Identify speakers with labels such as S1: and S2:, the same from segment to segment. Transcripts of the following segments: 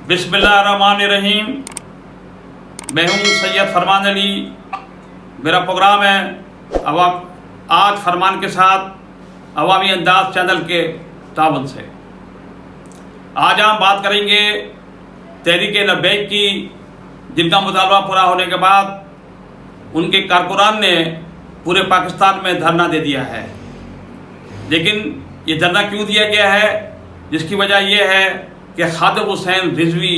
S1: बिस्मिल्लाहिर्रहमानिर्रहीम। मैं हूँ सैयद फरमान अली। मेरा प्रोग्राम है आज फरमान के साथ अवामी अंदाज चैनल के ताबन से। आज हम बात करेंगे तहरीक-ए-लब्बैक की, जिनका मुतालबा पूरा होने के बाद उनके कारकुनान ने पूरे पाकिस्तान में धरना दे दिया है। लेकिन ये धरना क्यों दिया गया है, जिसकी वजह यह है कि खादिम हुसैन रिजवी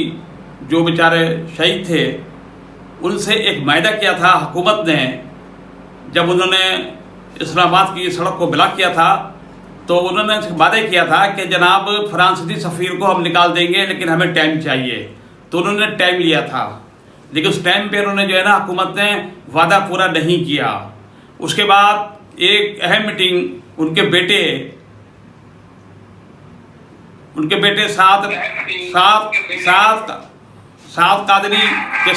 S1: जो बेचारे शहीद थे, उनसे एक मायदा किया था हुकूमत ने। जब उन्होंने इस्लामाबाद की सड़क को ब्लॉक किया था तो उन्होंने वादा किया था कि जनाब फ्रांसीसी सफ़ीर को हम निकाल देंगे, लेकिन हमें टाइम चाहिए। तो उन्होंने टाइम लिया था, लेकिन उस टाइम पे उन्होंने जो है ना, हुकूमत ने वादा पूरा नहीं किया। उसके बाद एक अहम मीटिंग उनके बेटे सात कादरी के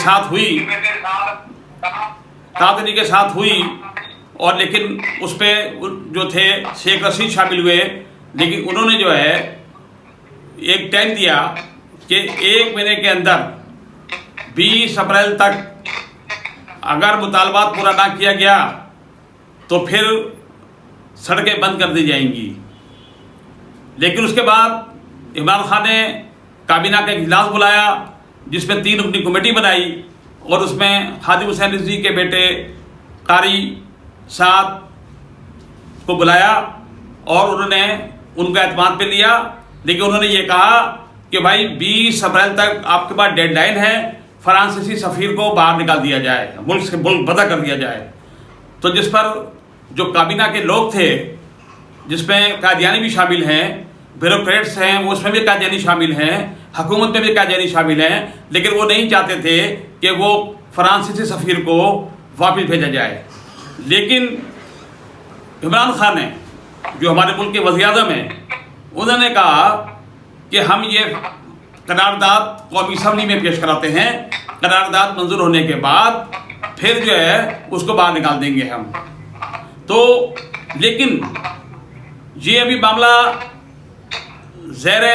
S1: साथ हुई, और लेकिन उस पर जो थे शेख रशीद शामिल हुए। लेकिन उन्होंने जो है एक टाइम दिया कि 1 महीने के अंदर 20 अप्रैल तक अगर मुतालबात पूरा ना किया गया तो फिर सड़कें बंद कर दी जाएंगी। लेकिन उसके बाद इमरान खान ने काबीना का इजलास बुलाया, जिसमें 3 रुकनी कमेटी बनाई, और उसमें खादिम हुसैन रिजवी के बेटे कारी साद को बुलाया और उन्होंने उनका एतमाद पे लिया। लेकिन उन्होंने ये कहा कि भाई 20 अप्रैल तक आपके पास डेडलाइन है, फ्रांसीसी सफ़ीर को बाहर निकाल दिया जाए, मुल्क से मुल्क बदा कर दिया जाए। तो जिस पर जो काबीना के लोग थे, जिसमें कादियानी भी शामिल हैं, ब्यूरोक्रेट्स हैं, वो उसमें भी कादियानी शामिल हैं, हुकूमत में भी कादियानी शामिल हैं, लेकिन वो नहीं चाहते थे कि वो फ्रांसीसी सफ़ीर को वापस भेजा जाए। लेकिन इमरान खान ने, जो हमारे मुल्क के वज़ीर-ए-आज़म हैं, उन्होंने कहा कि हम ये करारदाद कौमी असम्बली में पेश कराते हैं, करारदाद मंजूर होने के बाद फिर जो है उसको बाहर निकाल देंगे हम। तो लेकिन ये अभी मामला ज़ेरे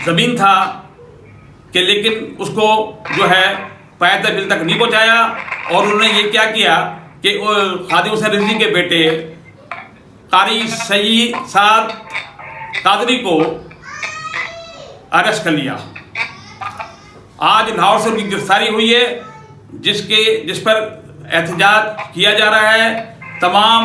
S1: ज़मीन था कि लेकिन उसको जो है पायदा बिल तक नहीं पहुँचाया, और उन्होंने ये क्या किया कि खादिम हुसैन रिजवी के बेटे कारी साद कादरी को अरेस्ट कर लिया। आज लाहौर से उनकी गिरफ्तारी हुई है, जिस पर एहतजाज किया जा रहा है। तमाम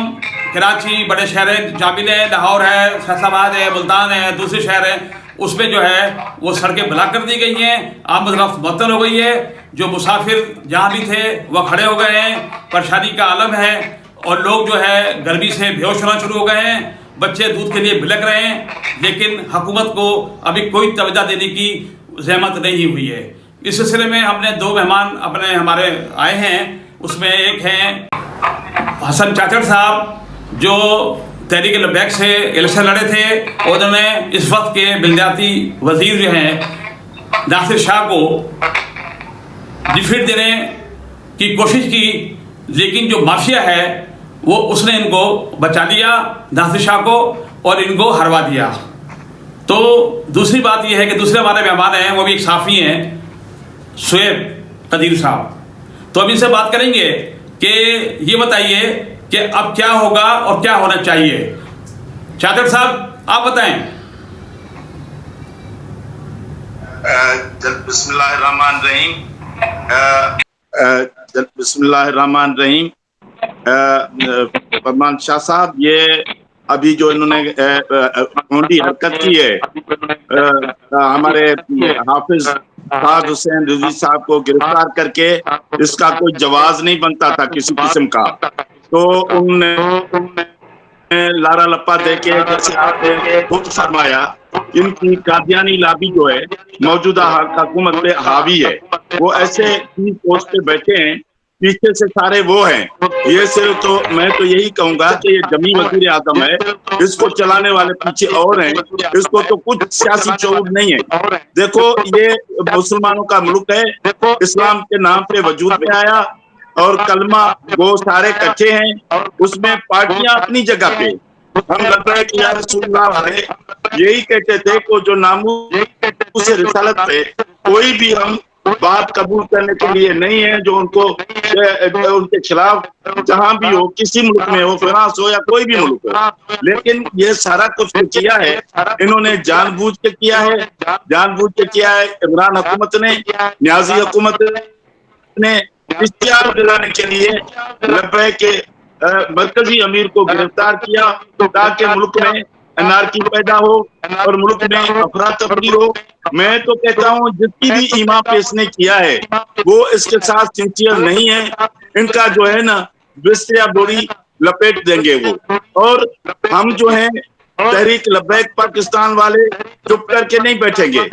S1: कराची, बड़े शहर शामिल है, लाहौर है, फैसलाबाद है, मुल्तान है, दूसरे शहर हैं, उसमें जो है वो सड़कें ब्लॉक कर दी गई हैं, आमद रफ्त मुअत्तल हो गई है। जो मुसाफिर जहाँ भी थे वह खड़े हो गए हैं, परेशानी का आलम है, और लोग जो है गर्मी से बेहोश होना शुरू हो गए हैं, बच्चे दूध के लिए बिलक रहे हैं। लेकिन हुकूमत को अभी कोई तवज्जो देने की ज़हमत नहीं हुई है। इस सिलसिले में हमने 2 मेहमान हमारे आए हैं। उसमें एक हैं हसन चाचड़ साहब, जो तहरीक-ए-लब्बैक से इलेक्शन लड़े थे, और उन्होंने इस वक्त के बलदियाती वजीर जो हैं नासिर शाह को डिफीट देने की कोशिश की, लेकिन जो माफिया है वो उसने इनको बचा लिया, नासिर शाह को, और इनको हरवा दिया। तो दूसरी बात यह है कि दूसरे हमारे मेहमान हैं, वो भी एक साफ़ी हैं, शुएब कदीर साहब। तो अब इनसे बात करेंगे कि ये बताइए कि अब क्या होगा और क्या होना चाहिए। चादर साहब, आप बताएं।
S2: बिस्मिल्लाहिर्रहमानिर्रहीम। फरमान शाह साहब, ये अभी जो इन्होंने गोंडी हरकत की है, हमारे हाफिज साद हुसैन रिजवी साहब को गिरफ्तार करके, इसका कोई जवाज नहीं बनता था किसी किस्म का। तो उनने लारा लप्पा देके, जैसे आपने खुद फरमाया, इनकी कादियानी लाबी जो है मौजूदा हुकूमत पे हावी है। वो ऐसे पोस्ट पे बैठे हैं, पीछे से सारे वो हैं। ये सिर्फ तो मैं तो यही कहूंगा कि ये जमी वज़ीर आज़म है, इसको चलाने वाले पीछे और हैं। इसको तो कुछ सियासी शऊर नहीं है। देखो, ये मुसलमानों का मुल्क है, इस्लाम के नाम पे वजूद में आया, और कलमा वो सारे कच्चे हैं, उसमें पार्टियां अपनी जगह पे। हम लब्बैक या रसूलुल्लाह वाले यही कहते थे कि जो नामूस रिसालत पे कोई भी हम बात कबूल करने के लिए नहीं है जो उनको उनके खिलाफ जहां भी हो, किसी मुल्क में हो, फ्रांस हो या कोई भी मुल्क हो। लेकिन ये सारा कुछ जो किया है इन्होंने जानबूझ के किया है, जानबूझ के किया है। इमरान हुकूमत ने, न्याजी हुकूमत ने इश्तिहार दिलाने के लिए लब्बैक के मरकजी अमीर को गिरफ्तार किया ताकि मुल्क में अनारकी पैदा हो और मुल्क में अफरा तफरी हो। मैं तो कहता हूँ जितनी भी ईमा पे इसने किया है वो इसके साथ सिंसियर नहीं है। इनका जो है ना बिस्तर या बोरी लपेट देंगे वो। और हम जो है तहरीक लब्बैक पाकिस्तान वाले चुप करके नहीं बैठेंगे।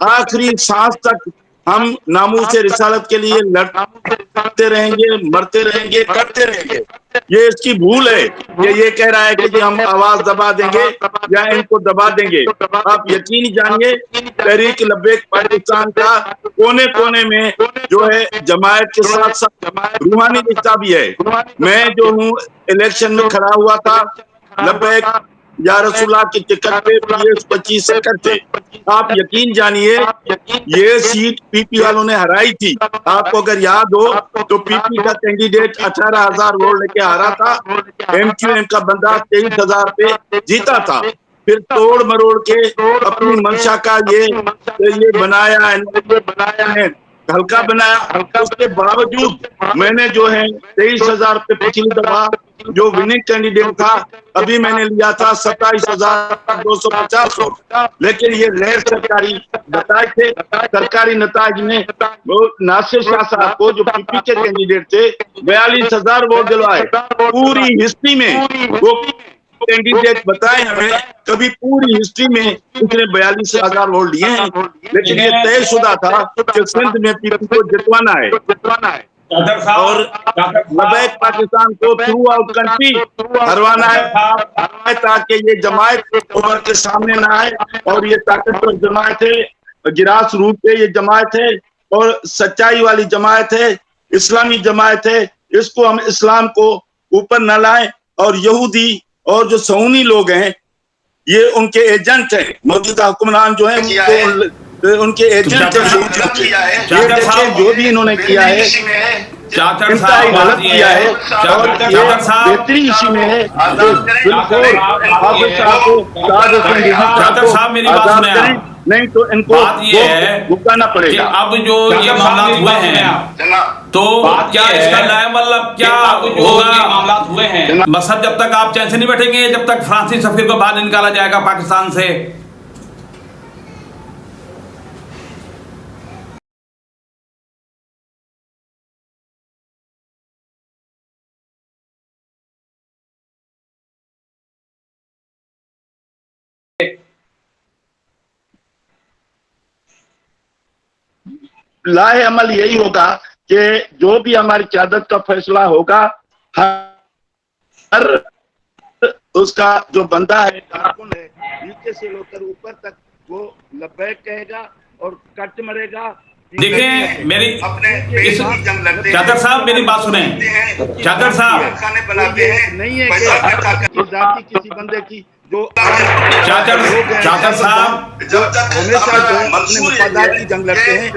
S2: आखिरी सांस तक हम नामूस रिसालत के लिए लड़ते रहेंगे, मरते रहेंगे, करते रहेंगे। ये इसकी भूल है कि ये कह रहा है कि जी हम आवाज दबा देंगे या इनको दबा देंगे। आप यकीन जानिए तहरीक लब्बैक पाकिस्तान का कोने कोने में जो है जमायत के साथ साथ रूहानी रिश्ता भी है। मैं जो हूँ इलेक्शन में खड़ा हुआ था लब्बैक या रसूला के टिकट पे PS 2570 थे। आप यकीन जानिए ये सीट पीपी वालों ने हराई थी। आपको अगर याद हो तो पीपी का कैंडिडेट 18,000 वोट लेके हारा था। MQM का बंदा 23,000 पे जीता था। फिर तोड़ मरोड़ के अपनी मंशा का ये बनाया इन्होंने, हल्का बनाया। उसके बावजूद मैंने जो है 23,000 पे पिछली दफा जो विनिंग कैंडिडेट था अभी मैंने लिया था 27,250 वोट। लेकिन ये गैर सरकारी नताज थे। सरकारी नताज ने वो नासिर शाह साहब को जो पीपी के कैंडिडेट थे 42,000 वोट दिलवाए। पूरी हिस्ट्री में वो कैंडिडेट बताए हमें कभी पूरी हिस्ट्री में उसने 42,000 वोट लिए हैं। लेकिन ये तयशुदा था कि सिंध में पीपी को जितवाना है
S1: जाफर
S2: और लबैक पाकिस्तान को थ्रू आउट कंट्री हरवाना है ताकि ये जमायत उभर के सामने ना आए। और ये ताकतवर जमायत है, गिरास रूट पे ये जमायत है और सच्चाई वाली जमायत है, इस्लामी जमायत है। इसको हम इस्लाम को ऊपर न लाएं। और यहूदी और जो सऊनी लोग हैं ये उनके एजेंट हैं। मौजूदा हुक्मरान जो है उनके एजेंट हैं। ये देखें जो भी इन्होंने किया है
S1: चाचर
S2: इंतहाई
S1: साहब
S2: गलत
S1: बात ये
S2: किया
S1: है,
S2: है। और ये
S1: चाचर साहब
S2: बेहतरी इसी में है कि बिल्कुल हाफिज साहब को, साद हुसैन रिजवी साहब
S1: चाचर
S2: को
S1: साहब मेरी बात
S2: आजाद
S1: सुने
S2: करें,
S1: आप।
S2: नहीं तो इनको
S1: बात ये
S2: वो
S1: है
S2: भुगताना
S1: कि
S2: पड़ेगा।
S1: अब जो ये मामला हुए हैं तो क्या इसका लाए मतलब क्या होगा
S3: हुए हैं
S1: मसद जब तक आप चैन से नहीं बैठेंगे जब तक फ्रांसीसी सफीर को बाहर निकाला जाएगा पाकिस्तान से।
S2: लाहे अमल यही होगा कि जो भी हमारी क़यादत का फैसला होगा हर उसका जो बंदा है कारकुन है नीचे से लेकर ऊपर तक वो लब्बैक कहेगा और कट मरेगा।
S1: देखें मेरी इस
S2: जंग लड़ते
S1: चादर साहब मेरी बात सुने। चादर साहब
S2: खाने बनाते हैं नहीं है कि जाति किसी बंदे की जो
S1: चादर चादर साहब
S2: जब तक हमेशा जो है अपने मफादात की जंग लड़ते हैं,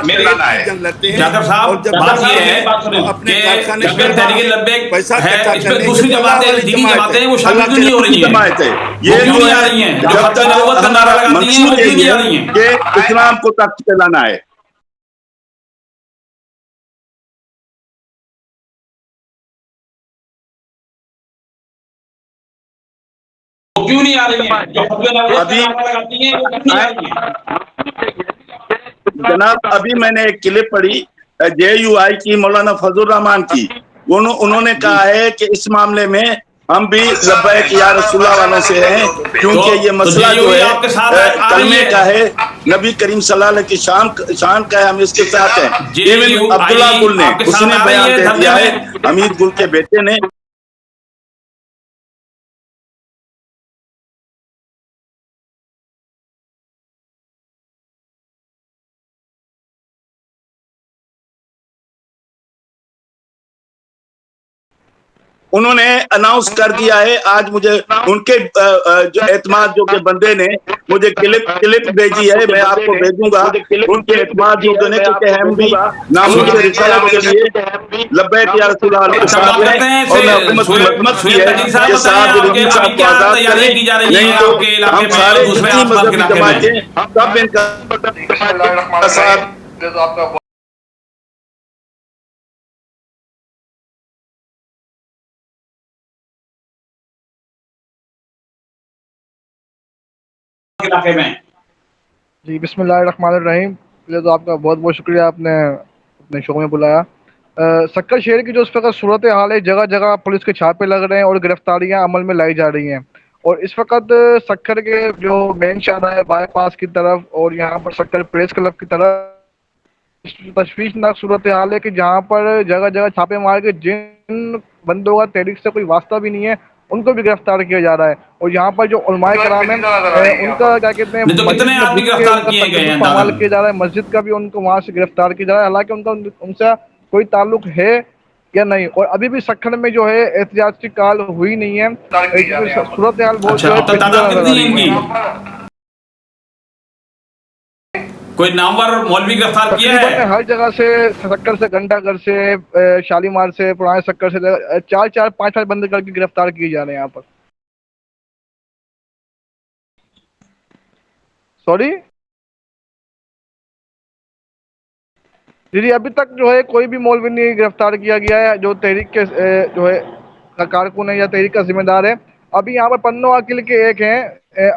S1: मेरी
S2: जंग लड़ते हैं।
S1: चादर साहब
S2: और जब
S1: बात ये है
S2: तो अपने कारखाने
S1: कि इसमें तहरीक लब्बैक
S2: पैसा
S1: है,
S2: इकट्ठा
S1: इसमें
S2: करने
S1: दूसरी
S2: के
S1: जमातें
S2: वाली
S1: दीनी जमातें हैं वो शामिल
S2: अल्लाह
S1: क्यों नहीं हो रही हैं?
S2: जमात है
S1: वो
S2: ये
S1: क्यों
S2: जो
S1: नहीं आ
S2: है
S1: रही हैं? जो
S2: जब
S1: फतवा
S2: तक
S1: नबूवत का नारा लगाती हैं वो
S2: मंशूर
S1: क्यों नहीं
S2: यही
S1: आ
S2: है
S1: रही हैं?
S2: कि इस्लाम को तख्त पे लाना है।
S3: वो क्यों नहीं आ रही हैं? जो फतवा नबूवत का
S2: अभी
S3: नारा लगाती हैं वो क्यों नहीं आ रही हैं?
S2: जनाब अभी मैंने एक क्लिप पढ़ी JUI की मौलाना फजल रहमान की। उन्होंने कहा है कि इस मामले में हम भी लब्बैक या रसूलुल्लाह वालों से हैं क्योंकि ये मसला जो
S1: जेयूई
S2: है
S1: आपके साथ आ रही
S2: कलमे
S1: है।
S2: का है, नबी करीम सल्लल्लाहु अलैहि की शान का है, हम इसके साथ हैं। इवन
S1: जेयूई
S2: अब्दुल्ला गुल ने
S1: आपके साथ
S2: उसने
S1: आ रही
S2: बयान
S1: है
S2: दे
S1: धरने
S2: दिया है,
S1: में।
S2: हमीद गुल के बेटे ने। उन्होंने अनाउंस कर दिया है। आज मुझे उनके जो एतमाद जो के बंदे ने मुझे क्लिप भेजी है, मैं आपको भेजूंगा उनके एतमाद जो ने, क्योंकि हम भी नामुस रिसालत के लिए लब्बैक या रसूल अल्लाह के
S1: अच्छा,
S2: साथ
S1: बात करते
S2: हैं
S1: हैं
S2: और मैं
S1: से
S2: हुकूमत की मजम्मत की
S1: सुहेल
S2: है
S1: तजीर साहब,
S2: कि
S1: बताएं
S2: साहब
S1: आपके
S2: रजील
S1: अभी
S2: साहब को
S1: क्या
S2: आजाद
S1: तैयारियां की जा
S2: करें,
S1: रही
S2: नहीं
S1: हैं
S2: तो
S1: आपके इलाके
S2: हम
S1: में और
S2: सारे
S1: दूसरे
S2: जितनी
S1: आसपास के
S2: मजहबी
S1: इलाके में?
S2: जमातें सब इनका साथ
S1: इलाके में
S4: जी बिस्मिल्लाहिर्रहमानिर्रहीम। पहले तो आपका बहुत बहुत शुक्रिया, आपने अपने शो में बुलाया। सक्कर शहर की जो इस वक्त सूरत हाल है, जगह जगह पुलिस के छापे लग रहे हैं और गिरफ्तारियां अमल में लाई जा रही हैं। और इस वक्त सक्कर के जो मेन शाहरा है बाईपास की तरफ और यहाँ पर सक्कर प्रेस क्लब की तरफ तशवीशनाक सूरत हाल है कि जहाँ पर जगह जगह छापे मार के जिन बंदों का तहरीक से कोई वास्ता भी नहीं है उनको भी गिरफ्तार किया जा रहा है। और यहाँ पर जो उलमाए कराम है उनका क्या कहते हैं
S1: नहीं तो
S4: मस्जिद
S1: कितने
S4: में
S1: आदमी
S4: घुस के
S1: गिरफ्तार
S4: उनका
S1: किए गए
S4: तशद्दुद
S1: हैं
S4: पामाल
S1: दादन?
S4: किया जा रहा है, मस्जिद का भी उनको वहाँ से गिरफ्तार किया जा रहा है, हालांकि उनका उनसे कोई ताल्लुक है या नहीं। और अभी भी सक्खर में जो है एहतिजाज की काल हुई नहीं है, सूरत हाल बहुत
S1: अच्छा,
S4: जो है
S1: अब तक
S4: पेचीदा
S1: तादाद
S4: नजर आ
S1: कितनी है
S4: रही है।
S1: इनकी? कोई नामवर मौलवी गिरफ्तार किया है?
S4: तकरीबन हर जगह से, सक्कर से, घंटाघर से, शालीमार से, पुराने सक्कर से चार चार पांच पांच बंद करके गिरफ्तार किए जा रहे हैं यहाँ पर। सॉरी जी, अभी तक जो है कोई भी मौलवी नहीं गिरफ्तार किया गया है जो तहरीक के जो है कारकुन है या तहरीक का जिम्मेदार है। अभी यहाँ पर पन्नो अकील के एक हैं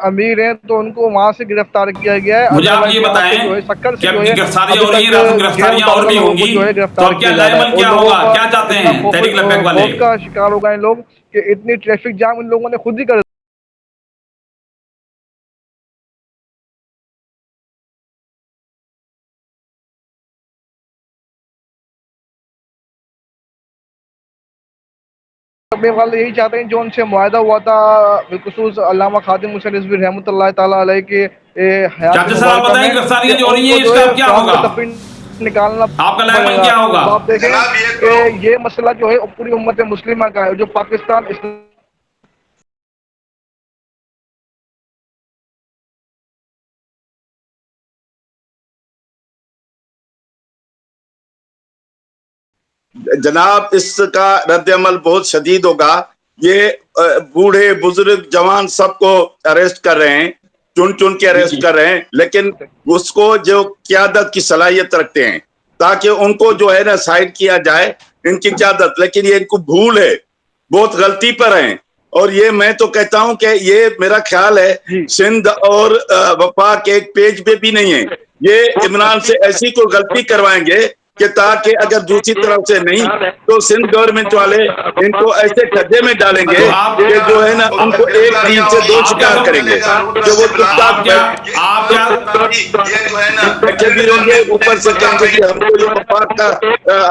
S4: अमीर हैं, तो उनको वहां से गिरफ्तार किया गया है।
S1: मुझे आप
S4: अदरवाइज
S1: ये
S4: यहाँ पे
S1: बताएं
S4: जो है सक्कर
S1: कि
S4: से जो
S1: अब की
S4: है
S1: गिरफ्तारियां
S4: अभी
S1: हो रही हैं,
S4: तक
S1: रातों
S4: गैर
S1: गिरफ्तारियां और भी
S4: मुतअल्लिक़ लोगों को
S1: होंगी,
S4: जो है
S1: तो
S4: गिरफ्तार
S1: अब क्या
S4: किया जा रहा है।
S1: लाएमल
S4: और
S1: क्या
S4: लोगों
S1: होगा?
S4: का
S1: क्या चाहते
S4: इतना
S1: हैं तहरीक लब्बैक वाले?
S4: खौफ का शिकार हो गए लोग कि इतनी ट्रैफिक जाम इन लोगों ने खुद ही कर अपने वाले यही चाहते हैं जो उनसे मुआहदा हुआ था बिलखुसूस अल्लामा खादिम हुसैन रिजवी रहमतुल्लाह ताला अलैह के हयात
S1: चाचा साहब, आप
S4: मुबारका
S1: बताएं
S4: में
S1: गिरफ्तारियां
S4: कि
S1: जो हो रही
S4: उनको
S1: हैं
S4: जो
S1: इसका
S4: है
S1: अब क्या
S4: फांस
S1: होगा?
S4: का तफरीन निकालना
S1: आपका लाएमल
S4: पड़ेगा।
S1: क्या होगा?
S4: अब आप देखें कि ये मसला जो है पूरी उम्मत मुस्लिमा का है, जो पाकिस्तान
S2: जनाब इसका रद्द-ए-अमल बहुत शदीद होगा। ये बूढ़े बुजुर्ग जवान सबको अरेस्ट कर रहे हैं, चुन चुन के अरेस्ट कर रहे हैं, लेकिन उसको जो क़यादत की सलाहियत रखते हैं ताकि उनको जो है ना साइड किया जाए इनकी क़यादत, लेकिन ये इनको भूल है, बहुत गलती पर हैं। और ये मैं तो कहता हूं कि ये मेरा ख्याल है सिंध और वफाक एक पेज पे भी नहीं है। ये इमरान से ऐसी कोई गलती करवाएंगे कि ताकि अगर दूसरी तरफ से नहीं तो सिंध गवर्नमेंट वाले इनको ऐसे खड्डे में डालेंगे
S1: तो आप
S2: कि जो है ना उनको एक दिन से दो शिकार करेंगे कि वो चुपचाप बैठे भी रहेंगे, ऊपर से कहेंगे कि हमको ये वफाक का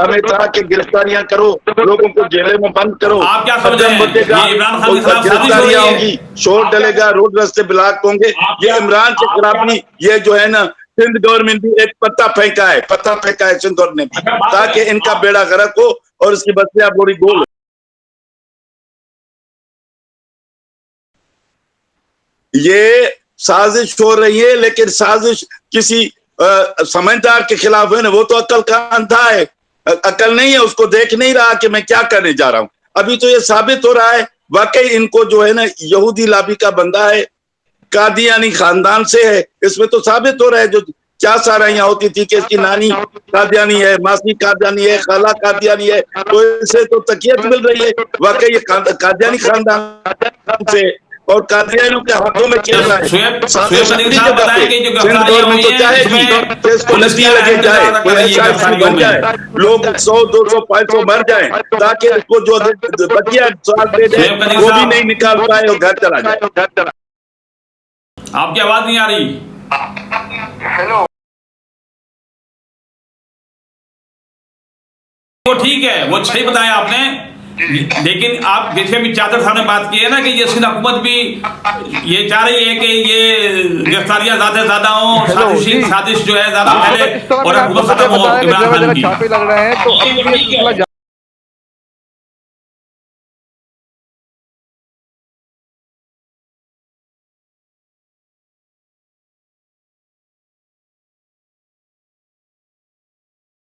S2: हमें तरह की गिरफ्तारियां करो, लोगों को जेलें में बंद करो,
S1: आप क्या समझ रहे हैं?
S2: बचेगा,
S1: ये इमरान खान के खिलाफ साजिश हो
S2: गिरफ्तारियां
S1: रही है?
S2: होंगी, शोर डलेगा, रोड रास्ते ब्लॉक होंगे। ये इमरान के खिलाफ नहीं, ये जो है ना सिंध गवर्नमेंट भी एक पत्ता फेंका है सिंध गवर्नमेंट ने ताकि इनका बेड़ा गर्क हो और इसकी बस्तियां पूरी गोल। ये साजिश हो रही है, लेकिन साजिश किसी समझदार के खिलाफ है ना, वो तो अकल का अंधा है, अकल नहीं है, उसको देख नहीं रहा कि मैं क्या करने जा रहा हूं। अभी तो ये साबित हो रहा है वाकई इनको जो है ना यहूदी लाबी का बंदा है, कादियानी खानदान से है। इसमें तो साबित हो रहा है जो क्या साराइयां होती थी कि इसकी नानी कादियानी है, मासी कादियानी है, खाला कादियानी है, तो इसे तो तकियत मिल रही है वाकई ये कादियानी खानदान से और कादियानियों के हाथों में खेल रहा है। सिंध गवर्नमेंट तो चाहेगी कि इसको नदियां लगे जाए, कोई ऐसा इसमें बन जाए, लोग 100, 200, 500 मर जाए ताकि इसको जो बचिया साल दे दे वो भी नहीं निकाल पाए और घर चला जाए।
S1: आपकी आवाज नहीं आ रही।
S4: हेलो,
S1: वो ठीक है, वो सही बताया आपने, लेकिन आप जैसे अभी चादर साहब ने बात की है ना कि ये सिंध हुकूमत भी ये चाह रही है कि ये गिरफ्तारियां ज्यादा से ज्यादा हो, साजिश जो है ज्यादा फैले और हुकूमत खत्म हो इमरान खान की।
S4: छापे लग रहे हैं तो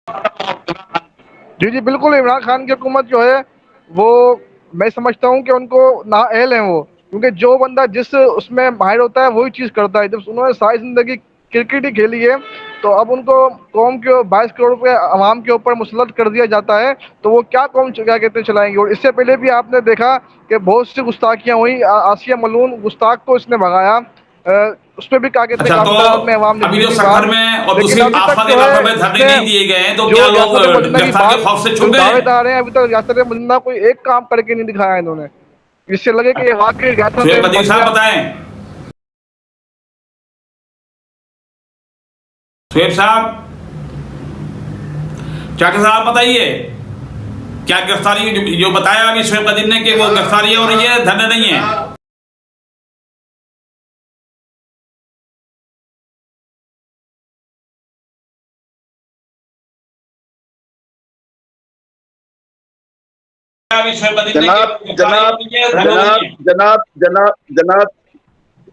S4: जी जी बिल्कुल, इमरान खान की हुकूमत जो है वो, मैं समझता हूँ कि उनको नाअहल हैं वो, क्योंकि जो बंदा जिस उसमें माहिर होता है वही चीज़ करता है। जब उन्होंने सारी ज़िंदगी क्रिकेट ही खेली है, तो अब उनको कौम के 22 करोड़ रुपए आवाम के ऊपर मुसल्लत कर दिया जाता है, तो वो क्या कौम क्या कहते हैं चलाएंगे। और इससे पहले भी आपने देखा कि बहुत सी गुस्ताखियाँ हुई। आसिया मलून गुस्ताख को इसने भगाया, उस पर भी क्या कहते हैं
S1: अच्छा, तो
S4: काफ़ी तादाद में अवाम
S1: अभी
S4: निकली
S1: जो
S4: थी
S1: सक्खर
S4: बाहर।
S1: में और
S4: लेकिन
S1: दूसरे
S4: अभी तक
S1: आसपास
S4: जो है
S1: इलाकों में धरने
S4: इसने
S1: नहीं दिए गए हैं, तो
S4: जो
S1: क्या लोग
S4: रियासत मजिंदा की
S1: गिरफ्तार के
S4: बात,
S1: खौफ से
S4: जो
S1: चुप गए?
S4: दावेदार हैं, अभी तक रियासत मजिंदा कोई एक काम करके नहीं दिखाया इन्होंने, जिससे लगे कि ये वाकई रियासत
S1: शुएब अजीज
S4: मजिंदा।
S1: साहब बताएं। शुएब साहब, चाचा साहब बताइए, क्या गिरफ्तारी जो बताया अभी शुएब अजीज ने कि वो गिरफ्तारी हो रही है, धरने नहीं है? अभी शुएब अजीज ने
S2: जनाब
S1: कि गिरफ्तारी हो
S2: जनाब
S1: रही है, धरने नहीं
S2: जनाब
S1: है?
S2: जनाब जनाब जनाब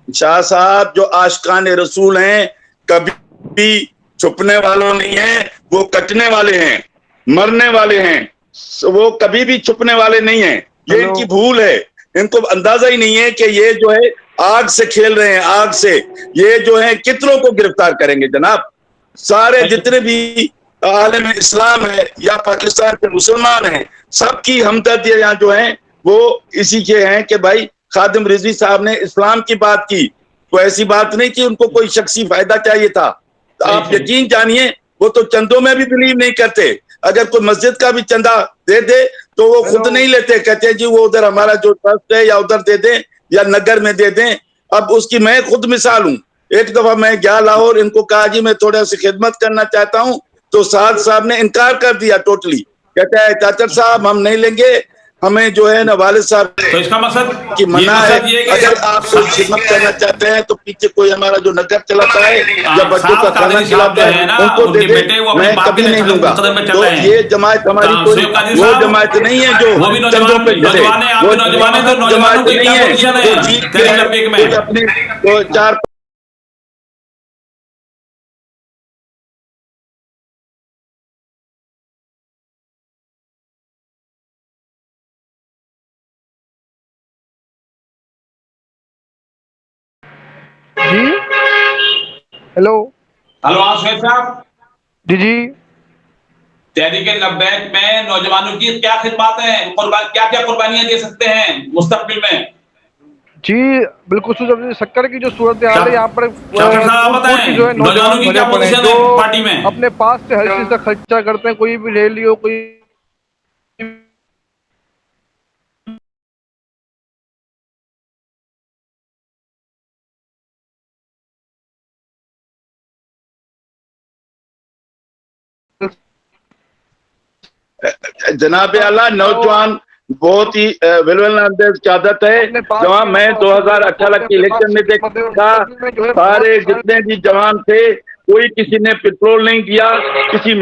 S2: शाह साहब जो आशिकान रसूल हैं, कभी छुपने वालों नहीं है, वो कटने वाले हैं, मरने वाले हैं। वो कभी भी छुपने वाले नहीं हैं। ये
S4: हेलो।
S2: इनकी भूल है। इनको अंदाजा ही नहीं है कि ये जो है आग से खेल रहे हैं, आग से। ये जो है कितनों को गिरफ्तार करेंगे जनाब। सारे जितने भी आलम इस्लाम है या पाकिस्तान के मुसलमान हैं, सबकी हमदर्दियां जो हैं वो इसी के हैं कि भाई खादिम रिजवी साहब ने इस्लाम की बात की, तो ऐसी बात नहीं कि उनको कोई शख्सी फायदा चाहिए था। तो
S1: सही
S2: आप
S1: सही।
S2: यकीन जानिए, वो तो चंदों में भी बिलीव नहीं करते। अगर कोई मस्जिद का भी चंदा दे दे तो वो
S4: हेलो।
S2: खुद नहीं लेते, कहते हैं जी वो उधर हमारा जो ट्रस्ट है या उधर दे दें या नगर में दे दें। अब उसकी मैं खुद मिसाल हूं। एक दफा मैं गया लाहौर, इनको कहा जी मैं थोड़ा सी खिदमत करना चाहता हूं, तो साद साहब ने इनकार कर दिया टोटली। कहता है चाचर साहब हम नहीं लेंगे, हमें जो है ना वालिद साहब
S1: तो इसका
S2: की
S1: मकसद
S2: मना है।
S1: ये है
S2: अगर आप कोई खिदमत करना चाहते हैं तो पीछे कोई हमारा जो नगर चलाता है या बच्चों का
S1: साहब
S2: खाना
S1: कादरी साहब जो
S2: खिलाता
S1: है
S2: है
S1: ना,
S2: उनको दे
S1: उनके
S2: दे,
S1: बेटे वो अपनी
S2: मैं
S1: बाप के
S2: कभी नहीं
S1: लिए
S2: लूंगा।
S1: कदम पे चल
S2: तो
S1: रहे
S2: ये
S1: हैं।
S2: जमात हमारी कोई
S1: शुएब कादरी
S2: वो
S1: साहब,
S2: जमात नहीं है जो
S1: वो भी
S2: चंदों
S1: नौजवान
S2: पे चले।
S1: नौजवान है, आप
S2: वो
S1: भी नौजवान है, तो नौजवानों
S2: जमात
S1: की
S2: नहीं
S1: क्या
S2: है
S1: पोजीशन
S2: जो
S1: है
S2: जीत
S1: तहरीक
S2: के
S1: लब्बैक
S2: कोई
S1: में?
S2: अपने तो चार
S4: जी हेलो।
S1: हेलो, हाँ शुएब साहब,
S4: जी जी
S1: तहरीक लब्बैक में नौजवानों की क्या खिदमत है, क्या क्या कुर्बानियां दे सकते हैं मुस्तकबिल में?
S4: जी बिल्कुल। शक्कर की जो सूरत हाल है यहाँ पर,
S1: शाकिर साहब आप
S4: कूट कूट के जो है
S1: बताएं, नौजवानों
S4: नौजवान
S1: की
S4: भरे
S1: क्या
S4: पड़े हैं,
S1: पोजीशन
S4: जो
S1: है पार्टी में?
S4: अपने पास से हर चीज का खर्चा करते हैं। कोई भी रैली हो, कोई
S2: जनाब आला नौजवान बहुत ही विलवल अंदाज की आदत है।
S4: अपने पास
S2: जवान
S4: की
S2: मैं
S4: जो अपने बड़े
S2: 2018
S4: होते हैं,
S2: के
S4: अपने पास
S2: इलेक्शन में
S4: की खिदमत है, और
S2: देखा,
S4: मुस्तकबिल में जो है बहुत
S2: सारे
S4: सारे।
S2: जितने भी जवान थे कोई किसी ने पेट्रोल नहीं दिया। किसी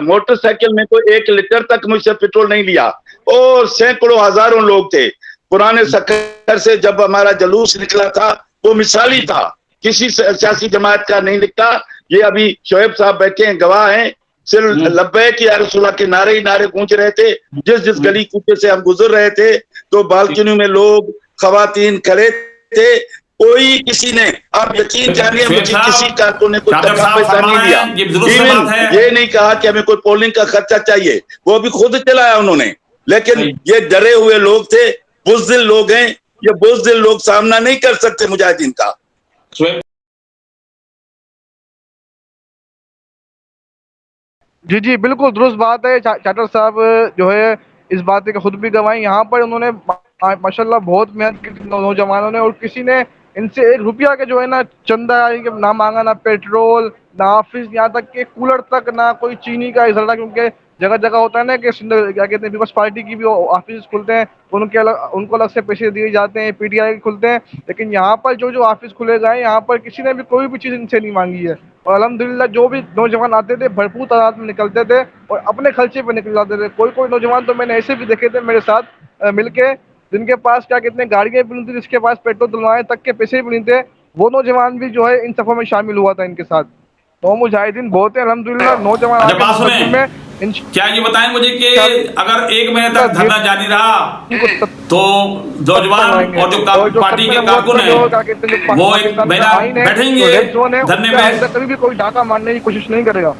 S2: मोटरसाइकिल में तो 1 लीटर तक मुझसे पेट्रोल नहीं लिया। और सैकड़ों हजारों लोग थे। पुराने सक्कर से जब हमारा जुलूस निकला था वो मिसाली था, किसी सियासी जमात का नहीं निकला। ये अभी शोएब साहब बैठे हैं, गवाह हैं। सिर्फ लब्बैक या रसूला के नारे ही नारे गूंज रहे थे। जिस जिस गली कूचे से हम गुजर रहे थे तो बालकनी में लोग खवातीन खड़े थे। कोई किसी ने, आप यकीन जानिए,
S1: शुएब
S2: मुझे किसी
S1: साहब,
S2: कारकुन ने कोई
S1: शाकिर
S2: टका
S1: साहब
S2: पैसा
S1: फरमा
S2: नहीं
S1: रहे
S2: दिया।
S1: हैं, ये दुरुस्त
S2: इवन
S1: बात है।
S2: ये नहीं कहा कि हमें कोई पोलिंग का खर्चा चाहिए, वो भी खुद चलाया उन्होंने। लेकिन ये डरे हुए लोग थे, बुज़दिल लोग हैं। ये बुज़दिल लोग सामना नहीं कर सकते मुजाहिदीन का।
S1: शुएब
S4: जी जी बिल्कुल दुरुस्त बात है। चाटर साहब जो है इस बात के खुद भी गवाही। यहाँ पर उन्होंने माशाल्लाह बहुत मेहनत की थी नौजवानों ने, और किसी ने इनसे 1 रुपया के जो है ना चंदा ना मांगा, ना पेट्रोल, ना ऑफिस, यहाँ तक कि कूलर तक, ना कोई चीनी का इजरा। क्योंकि जगह जगह होता है ना कि क्या कहते हैं, पीपल्स पार्टी की भी ऑफिस खुलते हैं, तो उनको अलग से पैसे दिए जाते हैं, पीटीआई के खुलते हैं। लेकिन यहाँ पर जो जो ऑफिस खुले गए, यहाँ पर किसी ने भी कोई भी चीज़ इनसे नहीं मांगी है। और अल्हम्दुलिल्लाह जो भी नौजवान आते थे भरपूर तादाद में निकलते थे और अपने खर्चे पे निकल जाते थे। कोई कोई नौजवान तो मैंने ऐसे भी देखे थे मेरे साथ मिलके, जिनके पास क्या कहते हैं गाड़ियाँ भी नहीं थी, जिसके पास पेट्रोल डलवाने तक के पैसे भी नहीं थे, वो नौजवान भी जो है इन सफ़ों में शामिल हुआ था इनके साथ। तो मुजाहिदीन बहुत है अल्हम्दुलिल्लाह, नौजवान
S1: अच्छा
S4: आके
S1: बात
S4: मुस्तकिल
S1: सुने,
S4: में
S1: क्या ये बताएं मुझे कि अगर 1 महीने तक धरना जारी रहा तो नौजवान और जो पार्टी के कारकुन हैं वो 1 महीना बैठेंगे धरने में?
S4: कभी भी कोई डाका मारने की कोशिश नहीं करेगा।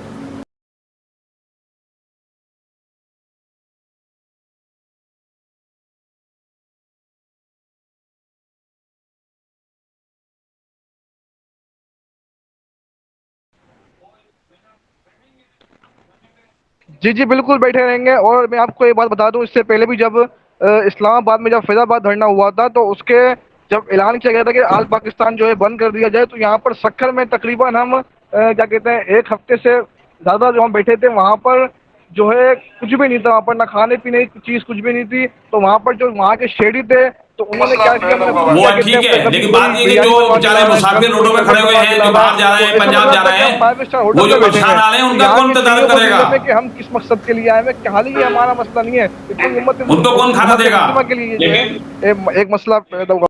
S4: जी, जी, बिल्कुल बैठे रहेंगे। और मैं आपको एक बात बता दूँ, इससे पहले भी जब इस्लामाबाद में जब फैज़ाबाद धरना हुआ था, तो उसके जब ऐलान किया गया था कि आल पाकिस्तान जो है बंद कर दिया जाए, तो यहाँ पर सक्खर में तकरीबन हम क्या कहते हैं 1 हफ्ते से ज़्यादा जो हम बैठे थे, वहाँ पर जो है कुछ भी नहीं था, वहाँ पर ना खाने-पीने की चीज़ कुछ भी नहीं थी। तो वहाँ पर जो वहाँ के शेडी थे, तो उन्होंने क्या किया,
S1: वो
S4: क्या
S1: है,
S4: कहते हैं,
S1: ठीक है,
S4: कभी
S1: लेकिन
S4: कोई
S1: बात ये कि
S4: बिरयानी
S1: जो
S4: बनवा के
S1: बेचारे
S4: ला रहा है,
S1: मुसाफिर
S4: कभी
S1: रोडों
S4: कोई
S1: पे खड़े हुए
S4: बनवा के
S1: हैं,
S4: ला
S1: जो
S4: रहा है।
S1: बाहर जा रहे
S4: तो
S1: हैं,
S4: ऐसा
S1: पंजाब
S4: मतलब
S1: जा
S4: लगता
S1: रहे
S4: है कि हम
S1: हैं,
S4: 5 स्टार होटल
S1: वो
S4: में
S1: जो
S4: बैठे
S1: परेशान
S4: हैं।
S1: आ रहे हैं
S4: तो
S1: उनका
S4: यहाँ
S1: कौन
S4: की
S1: तदारक
S4: चीज़ों को
S1: करेगा?
S4: बिगड़ने कि हम किस मकसद के लिए आए हैं, क्या लिए हमारा मसला नहीं है, इतनी उम्मत
S1: उनको कौन खाना देगा?
S4: के लिए जो है एक मसला पैदा हुआ।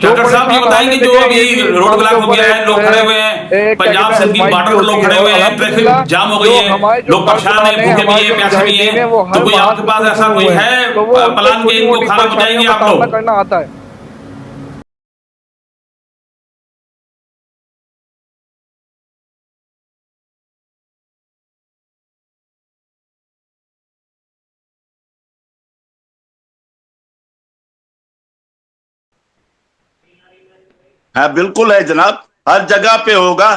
S1: डॉक्टर साहब ये बताएं कि जो अभी रोड ब्लॉक हो गया है, लोग खड़े हुए हैं, पंजाब सिंध की बॉर्डर पर लोग खड़े हुए हैं, ट्रैफिक जाम हो गई है, लोग परेशान हैं, भूखे भी हैं, प्यासे भी हैं, तो कोई आपके पास ऐसा कोई है प्लान कि इनको खाना पहुंचाएंगे आप लोग?
S4: करना आता है।
S2: हाँ बिल्कुल है जनाब, हर जगह पे होगा।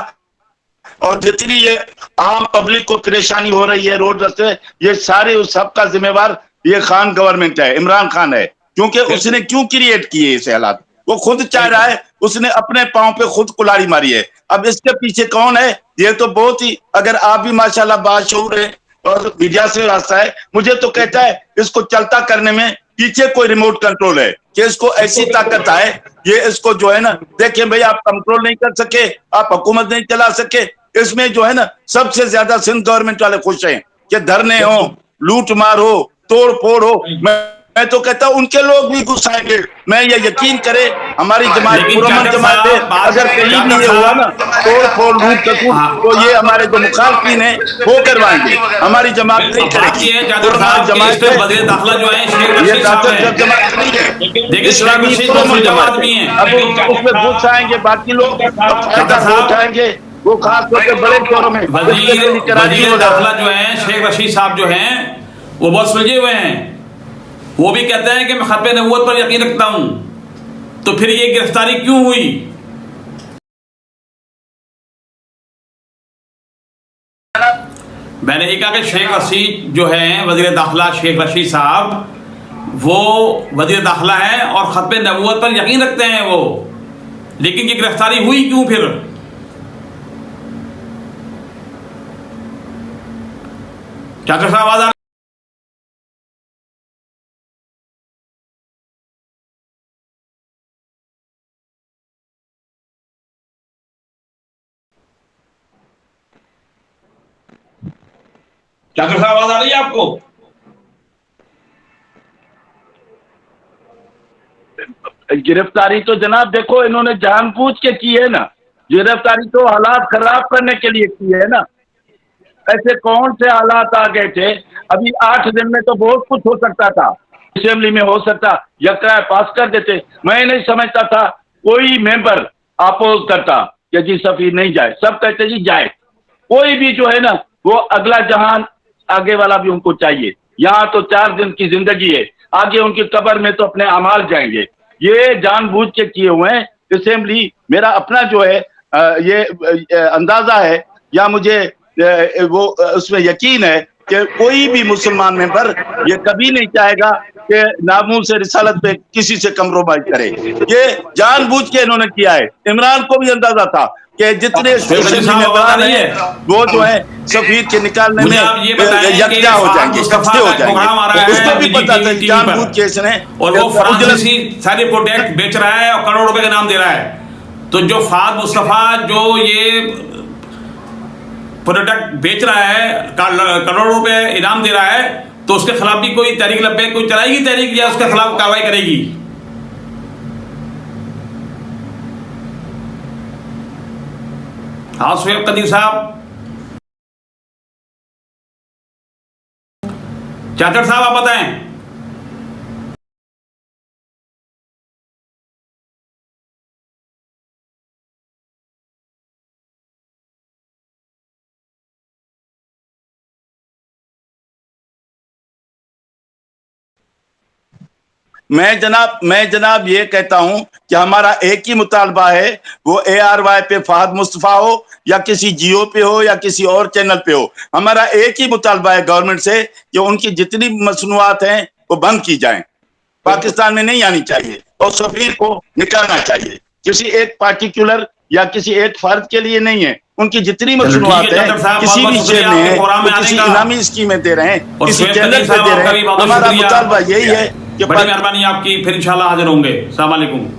S2: और जितनी ये आम पब्लिक को परेशानी हो रही है रोड रास्ते, ये सारे उस सबका जिम्मेवार ये खान गवर्नमेंट है, इमरान खान है। क्योंकि उसने क्यों क्रिएट किए इस हालात, वो खुद चाह रहा है, उसने अपने पांव पे खुद कुल्हाड़ी मारी है। अब इसके पीछे कौन है, ये तो बहुत ही, अगर आप भी माशाल्लाह बाशऊर है और मीडिया से रास्ता है, मुझे तो कहता है इसको चलता करने में पीछे कोई रिमोट कंट्रोल है कि इसको ऐसी ताकत है, ये इसको जो है ना, देखिए भाई आप कंट्रोल नहीं कर सके, आप हुकूमत नहीं चला सके, इसमें जो है ना सबसे ज्यादा सिंध गवर्नमेंट वाले खुश हैं कि धरने हो, लूट मार हो, तोड़ फोड़ हो। मैं तो कहता हूं उनके लोग भी गुस्साएंगे। मैं ये यकीन करे, हमारी जमात पुरअमन जमात है, अगर कहीं भी ये हुआ ना तोड़ फोड़ लूट खसूट, तो ये हमारे जो मुखालफिन है वो करवाएंगे, हमारी जमात नहीं करेगी। पुरअमन जमात है, ये दहशतगर्द जमात नहीं है, इस्लामी पुरअमन जमात है। अब उसमें घुस आएंगे बाकी लोग, फायदा उठाएंगे, वो खास तौर पर बड़े शहरों में,
S1: वजीर दाखिला जो है शेख रशीद साहब जो हैं वो बहुत सुलझे हुए हैं। वो भी कहते हैं कि मैं खत्म नबूवत पर यकीन रखता हूं, तो फिर ये गिरफ्तारी क्यों हुई? मैंने ये कहा कि शेख रशीद जो है वजीर दाखिला शेख रशीद साहब वो वजीर दाखिला है और खत्म नबूवत पर यकीन रखते हैं वो, लेकिन ये गिरफ्तारी हुई क्यों फिर? डॉक्टर साहब आवाज डॉक्टर साहब आवाज आ रही है आपको?
S2: गिरफ्तारी तो जनाब देखो इन्होंने जानबूझ के की है ना, गिरफ्तारी तो हालात खराब करने के लिए की है ना। ऐसे कौन से हालात आ गए थे, अभी 8 दिन में तो बहुत कुछ हो सकता था, असेंबली में हो सकता, यकरा पास कर देते। मैं नहीं समझता था कोई मेंबर अपोज करता कि जी सफीर नहीं जाए, सब कहते जी जाए। कोई भी जो है ना वो अगला जहान आगे वाला भी उनको चाहिए। यहाँ तो 4 दिन की जिंदगी है, आगे उनकी कब्र में तो अपने अमाल जाएंगे। ये जानबूझ के किए हुए हैं असेंबली। मेरा अपना जो है ये अंदाजा है या मुझे वो उसमें यकीन है कि कोई भी मुसलमान मेंबर ये कभी नहीं चाहेगा कि नामूस से रिसालत पे किसी से कम्प्रोमाइज करे। ये जानबूझ के इन्होंने किया है। इमरान को भी अंदाजा था कि जितने मेंबरान हैं वो जो है सफीर के निकालने में यकजा हो जाएंगे, इकट्ठे हो जाएंगे। उसको भी पता था जानबूझ के इसने,
S1: और वो फ्रांसीसी सारे प्रोडक्ट बेच रहा है और करोड़ रुपए का नाम दे रहा है। तो जो फाद मुस्तफा जो ये प्रोडक्ट बेच रहा है, करोड़ों रुपए इनाम दे रहा है, तो उसके खिलाफ भी कोई तहरीक लब्बैक कोई चलाएगी तहरीक या उसके खिलाफ कार्रवाई करेगी? हाँ शोएब कदीर साहब, चाचड़ साहब आप बताएं।
S2: मैं जनाब ये कहता हूं कि हमारा एक ही मुतालबा है, वो ARY पे फहद मुस्तफा हो या किसी जियो पे हो या किसी और चैनल पे हो, हमारा एक ही मुतालबा है गवर्नमेंट से कि उनकी जितनी मसनूआत हैं वो बंद की जाएं, पाकिस्तान में नहीं आनी चाहिए और सफीर को निकालना चाहिए। किसी एक पार्टिकुलर या किसी एक फर्द के लिए नहीं है, उनकी जितनी मसनूआत है किसी भी शेर में है, वो किसी इनामी स्कीमें दे रहे हैं, किसी चैनल पे दे रहे हैं, हमारा मुतालबा यही है।
S1: बड़ी मेहरबानी आपकी, फिर इंशाल्लाह हाजिर होंगे। अस्सलाम वालेकुम।